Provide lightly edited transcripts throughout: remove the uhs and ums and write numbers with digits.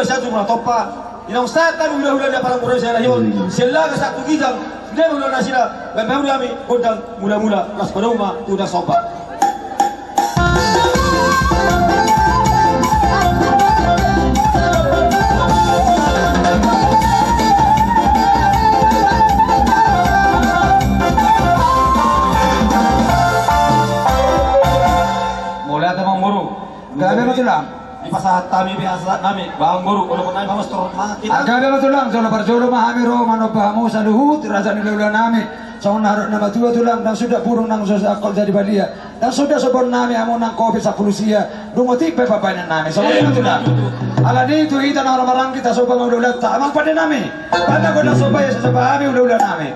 mula satu mula topa inang saat kami mula dia parang mula saya lahir selaga satu gizang dia mula nasira bapa mula kami kodang mula las peruma udah sopa mulai ada mangmuru Gabi matulang. di pasar kami biasa nami bang guru kalau pernah kamu store kita Gabi matulang. Jolo parjolo mahami ro manobahamu sa luhut raja nilaulah nami. Sa narok na matua tulang dan sudah burung nang sosakol jadi balia dan sudah sobor nami amo nang kopi sa pulusia dumoti pe papainan nami. So matulang. Ala dito ita na orang kita soba maulah ta amang pada nami. Pada ko na soba ya sa bahami ulah nami.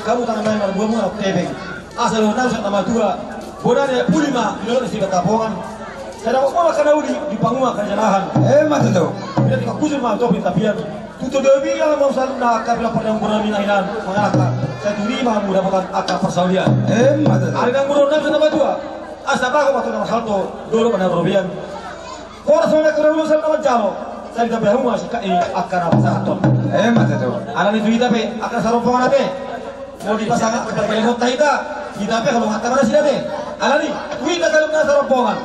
kamu tangan main malam buah muka tebeng asal orang nak nama dua bodoh dia pulima dia orang sibuk tapongan saya dapat malah kena uli di panggung akan jalahan Mata tu. bila kita kusur malam tu kita biar tutup dewi yang mau saling nak kabila pada yang berani nailan mengapa saya turi mahu mendapatkan akar persaudian Mata tu. ada yang buruk nak nama dua asal bagus waktu nama salto dulu pada Robian orang semuanya kena ulu saling nama jalo saya kita berhubung masih kai akar apa sahaton Mata tu. alam itu kita pe akar sarompongan ate mau dipasangkan kepada kalimat kita pe kalau hatta mana sila deh alani kita kalau nasa rombongan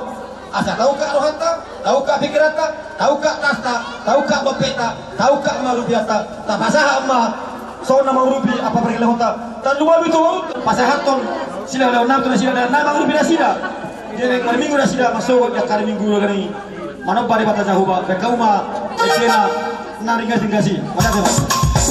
asa tahukah rohanta tahukah pikirata tahukah tasta tahukah bapeta tahukah marubiata tak pasah amma so nama rubi apa perkalimat tan luar itu pasahaton sila dah enam tu sila dah enam rubi dah sila jadi kali minggu dah sila masuk ya kali minggu lagi mana bari bata jahuba bekauma esena naringa tingasi mana tu